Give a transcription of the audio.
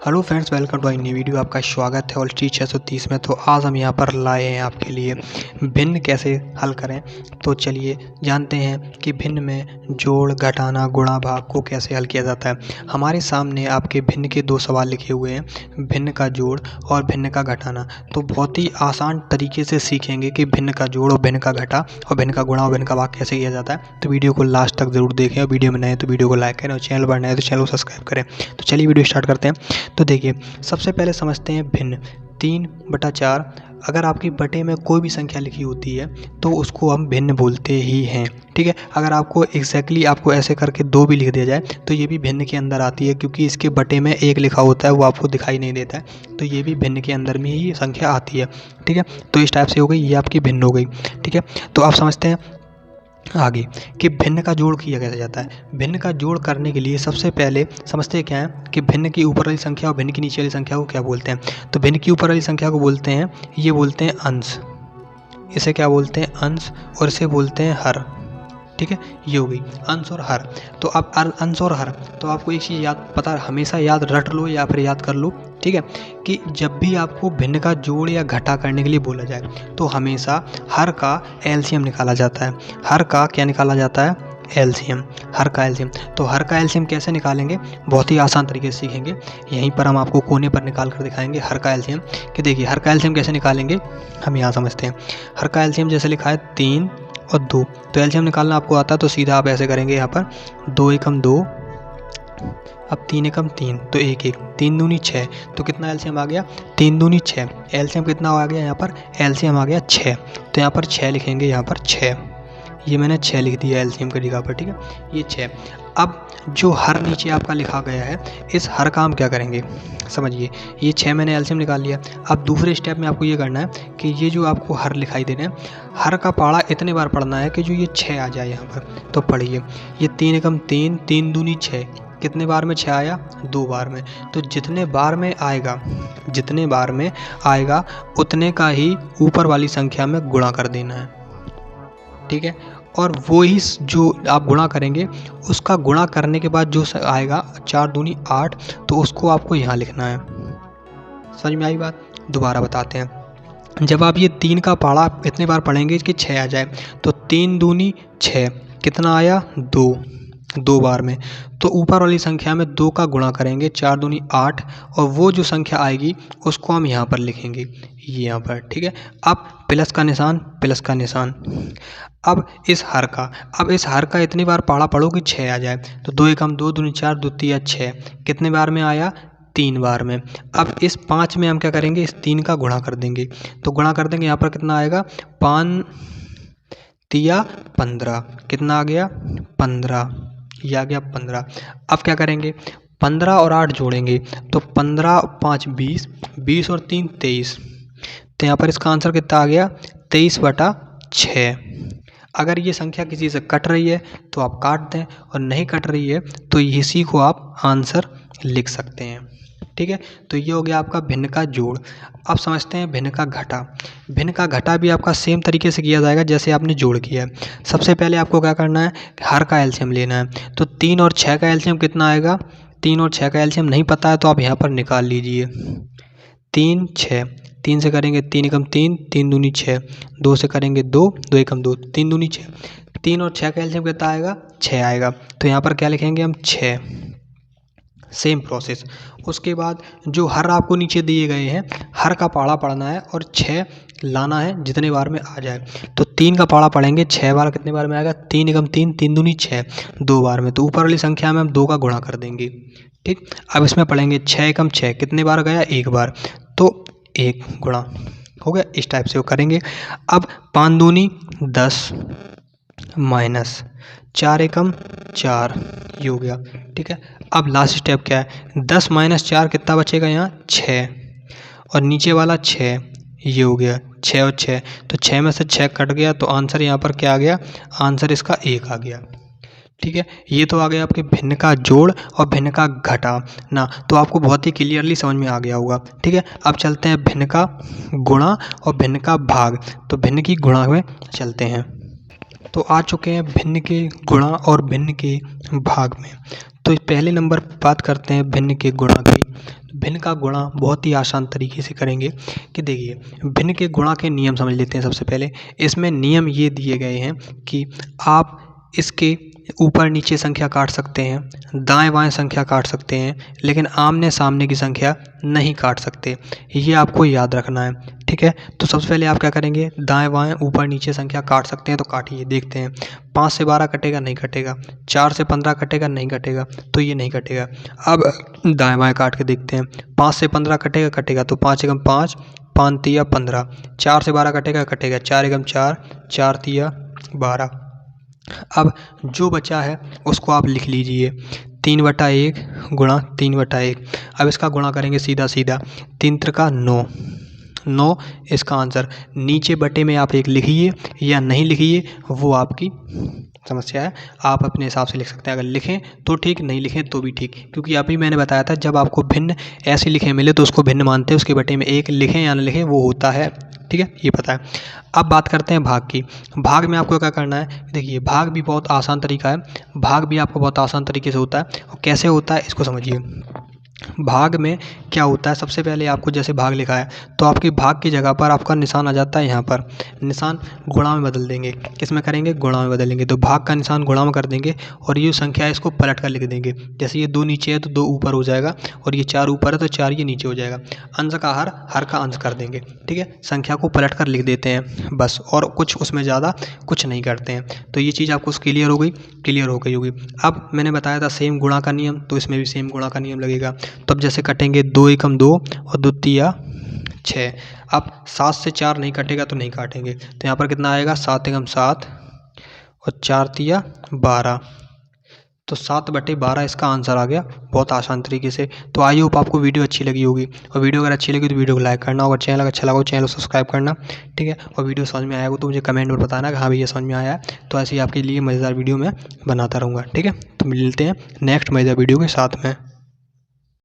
Hello friends, welcome to new video. आपका स्वागत है और टी 630 में। तो आज हम यहाँ पर लाए हैं आपके लिए भिन्न कैसे हल करें। तो चलिए जानते हैं कि भिन्न में जोड़, घटाना, गुणा, भाग को कैसे हल किया जाता है। हमारे सामने आपके भिन्न के दो सवाल लिखे हुए हैं, भिन्न का जोड़ और भिन्न का घटाना। तो बहुत ही आसान तरीके से सीखेंगे कि भिन्न का जोड़ और भिन्न का घटा और भिन्न का गुणा और भिन्न का भाग कैसे किया जाता है। तो वीडियो को लास्ट तक ज़रूर देखें और वीडियो में नए तो वीडियो को लाइक करें और चैनल पर नए हैं तो चैनल को सब्सक्राइब करें। तो चलिए वीडियो स्टार्ट करते हैं। तो देखिए, सबसे पहले समझते हैं भिन्न। 3/4 अगर आपकी बटे में कोई भी संख्या लिखी होती है तो उसको हम भिन्न बोलते ही हैं, ठीक है। अगर आपको एग्जैक्टली आपको ऐसे करके 2 भी लिख दिया जाए तो ये भी भिन्न के अंदर आती है, क्योंकि इसके बटे में 1 लिखा होता है, वो आपको दिखाई नहीं देता है, तो ये भी भिन्न के अंदर में ही संख्या आती है, ठीक है। तो इस टाइप से हो गई, ये आपकी भिन्न हो गई, ठीक है। तो आप समझते हैं आगे कि भिन्न का जोड़ किया कैसे जाता है। भिन्न का जोड़ करने के लिए सबसे पहले समझते क्या है कि भिन्न की ऊपर वाली संख्या और भिन्न की नीचे वाली संख्या को क्या बोलते हैं। तो भिन्न की ऊपर वाली संख्या को बोलते हैं, ये बोलते हैं अंश, इसे क्या बोलते हैं, अंश, और इसे बोलते हैं हर, ठीक है। ये हो गई अंश और हर। तो अब अंश और हर, तो आपको एक चीज़ याद पता हमेशा याद रट लो या फिर याद कर लो, ठीक है, कि जब भी आपको भिन्न का जोड़ या घटा करने के लिए बोला जाए तो हमेशा हर का एलसीएम निकाला जाता है। हर का क्या निकाला जाता है, एलसीएम, हर का एलसीएम। तो हर का एलसीएम कैसे निकालेंगे, बहुत ही आसान तरीके से सीखेंगे। यहीं पर हम आपको कोने पर निकाल कर दिखाएंगे हर का एलसीएम, कि देखिए हर का एलसीएम कैसे निकालेंगे हम यहाँ समझते हैं। हर का एलसीएम जैसे लिखा है 3 और 2, तो एलसीएम निकालना आपको आता है तो सीधा आप ऐसे करेंगे, यहाँ पर 2 एकम 2, अब 3 एकम 3, तो 1 1, 3 दूनी 6, तो कितना एलसीएम आ गया, 3 दूनी 6। एलसीएम कितना आ गया यहाँ पर, एलसीएम आ गया 6, तो यहाँ पर 6 लिखेंगे, यहाँ पर 6, ये मैंने 6 लिख दिया एलसीएम की जगह पर, ठीक है, ये 6। अब जो हर नीचे आपका लिखा गया है, इस हर का हम क्या करेंगे समझिए, ये 6 मैंने एलसीएम निकाल लिया। अब दूसरे स्टेप में आपको ये करना है कि ये जो आपको हर लिखाई दे रहे हैं, हर का पाड़ा इतने बार पढ़ना है कि जो ये 6 आ जाए यहाँ पर। तो पढ़िए, ये 3 एकम 3, 3 दूनी 6, कितने बार में 6 आया, 2 बार में। तो जितने बार में आएगा, जितने बार में आएगा उतने का ही ऊपर वाली संख्या में गुणा कर देना है, ठीक है। और वो ही जो आप गुणा करेंगे, उसका गुणा करने के बाद जो आएगा 4 दूनी 8, तो उसको आपको यहाँ लिखना है। समझ में आई बात, दोबारा बताते हैं। जब आप ये 3 का पाड़ा इतने बार पढ़ेंगे कि 6 आ जाए, तो 3 दूनी 6, कितना आया, 2 बार में। तो ऊपर वाली संख्या में 2 का गुणा करेंगे, 4 दूनी 8, और वो जो संख्या आएगी उसको हम यहाँ पर लिखेंगे, ये यहाँ पर, ठीक है। अब प्लस का निशान, प्लस का निशान। अब इस हर का इतनी बार पाड़ा पढ़ो कि 6 आ जाए, तो 2 एकम 2, दूनी 4, दो तिया 6, कितने बार में आया, 3 बार में। अब इस 5 में हम क्या करेंगे, इस 3 का गुणा कर देंगे, तो गुणा कर देंगे, यहाँ पर कितना आएगा, 5 तिया 15, कितना आ गया, 15, ये आ गया 15। अब क्या करेंगे, 15 और 8 जोड़ेंगे, तो 15 5 20, 20 और 3 23, तो यहाँ पर इसका आंसर कितना आ गया, 23/6। अगर ये संख्या किसी से कट रही है तो आप काट दें, और नहीं कट रही है तो इसी को आप आंसर लिख सकते हैं, ठीक है। तो ये हो गया आपका भिन्न का जोड़। अब समझते हैं भिन्न का घटा। भिन्न का घटा भी आपका सेम तरीके से किया जाएगा जैसे आपने जोड़ किया है। सबसे पहले आपको क्या करना है, हर का एलसीएम लेना है। तो 3 और 6 का एलसीएम कितना आएगा, 3 और 6 का एलसीएम नहीं पता है तो आप यहाँ पर निकाल लीजिए, 3 6, 3 से करेंगे 3 एकम 3, 3 दूनी 6, 2 से करेंगे 2, 2 एकम 2, 3 दूनी 6, 3 और 6 का एलसीएम कितना आएगा, 6 आएगा, तो यहाँ पर क्या लिखेंगे हम, 6। Same process. उसके बाद जो हर आपको नीचे दिए गए हैं, हर का पाड़ा पढ़ना है और 6 लाना है जितने बार में आ जाए। तो 3 का पाड़ा पढ़ेंगे 6 बार, कितने बार में आएगा, 3 एकम 3, 3 दूनी 6, 2 बार में। तो ऊपर वाली संख्या में हम 2 का गुणा कर देंगे, ठीक। अब इसमें पढ़ेंगे 6 एकम 6, कितने बार गया, 1 बार, तो 1 गुणा हो गया। इस टाइप से वो करेंगे। अब 5 दूनी 10 माइनस 4 एकम 4, ये हो गया, ठीक है। अब लास्ट स्टेप क्या है, 10 - 4 कितना बचेगा यहाँ, 6, और नीचे वाला 6, ये हो गया 6 और 6, तो 6 में से 6 कट गया, तो आंसर यहाँ पर क्या आ गया, आंसर इसका 1 आ गया, ठीक है। ये तो आ गया आपके भिन्न का जोड़ और भिन्न का घटा ना, तो आपको बहुत ही क्लियरली समझ में आ गया होगा, ठीक है। अब चलते हैं भिन्न का गुणा और भिन्न का भाग। तो भिन्न की गुणा में चलते हैं। तो आ चुके हैं भिन्न के गुणा और भिन्न के भाग में। तो पहले नंबर पर बात करते हैं भिन्न के गुणा की। भिन्न का गुणा बहुत ही आसान तरीके से करेंगे कि देखिए भिन्न के गुणा के नियम समझ लेते हैं। सबसे पहले इसमें नियम ये दिए गए हैं कि आप इसके ऊपर नीचे संख्या काट सकते हैं, दाएं बाएं संख्या काट सकते हैं, लेकिन आमने सामने की संख्या नहीं काट सकते। ये आपको याद रखना है, ठीक है। तो सबसे पहले आप क्या करेंगे, दाएं बाएं ऊपर नीचे संख्या काट सकते हैं तो काटिए, देखते हैं। 5 से 12 कटेगा, नहीं कटेगा। 4 से 15 कटेगा, नहीं कटेगा, तो ये नहीं कटेगा। अब दाएं बाएं काट के देखते हैं। 5 से 15 कटेगा, कटेगा, तो 5 एकम 5, 5 तिया 15। 4 से 12 कटेगा, कटेगा, 4 एकम 4, 4 तिया 12। अब जो बचा है उसको आप लिख लीजिए, 3/1 गुणा 3/1। अब इसका गुणा करेंगे सीधा सीधा, 3 त्रिका 9, 9 इसका आंसर। नीचे बटे में आप 1 लिखिए या नहीं लिखिए वो आपकी समस्या है, आप अपने हिसाब से लिख सकते हैं। अगर लिखें तो ठीक, नहीं लिखें तो भी ठीक, क्योंकि अभी मैंने बताया था जब आपको भिन्न ऐसे लिखे मिले तो उसको भिन्न मानते हैं, उसके बटे में 1 लिखें या ना लिखें वो होता है, ठीक है, ये पता है। अब बात करते हैं भाग की। भाग में आपको क्या करना है, देखिए भाग भी बहुत आसान तरीका है, भाग भी आपको बहुत आसान तरीके से होता है। और कैसे होता है इसको समझिए। भाग में क्या होता है, सबसे पहले आपको जैसे भाग लिखा है तो आपकी भाग की जगह पर आपका निशान आ जाता है, यहाँ पर निशान गुणा में बदल देंगे। किस में करेंगे, गुणा में बदलेंगे। तो भाग का निशान गुणा में कर देंगे और ये संख्या है इसको पलट कर लिख देंगे। जैसे ये 2 नीचे है तो 2 ऊपर हो जाएगा, और ये 4 ऊपर है तो 4 ये नीचे हो जाएगा। अंश का हर, हर का अंश कर देंगे, ठीक है। संख्या को पलट कर लिख देते हैं बस, और कुछ उसमें ज़्यादा कुछ नहीं करते हैं। तो ये चीज़ आपको क्लियर हो गई, क्लियर हो गई होगी। अब मैंने बताया था सेम गुणा का नियम, तो इसमें भी सेम गुणा का नियम लगेगा। तो अब जैसे कटेंगे 2 एकम 2 और 2 तिया 6। अब 7 से 4 नहीं कटेगा तो नहीं काटेंगे, तो यहाँ पर कितना आएगा, 7 एकम 7 और 4 तिया 12। तो 7/12 इसका आंसर आ गया, बहुत आसान तरीके से। तो आई होप आपको वीडियो अच्छी लगी होगी, और वीडियो अगर अच्छी लगी तो वीडियो को लाइक करना, और चैनल अच्छा लगा तो चैनल को सब्सक्राइब करना, ठीक है। और वीडियो समझ में आया हो तो मुझे कमेंट में बताना कि हाँ भैया समझ में आया है। तो ऐसे ही आपके लिए मज़ेदार वीडियो मैं बनाता रहूँगा, ठीक है। तो मिलते हैं नेक्स्ट मज़ेदार वीडियो के साथ में।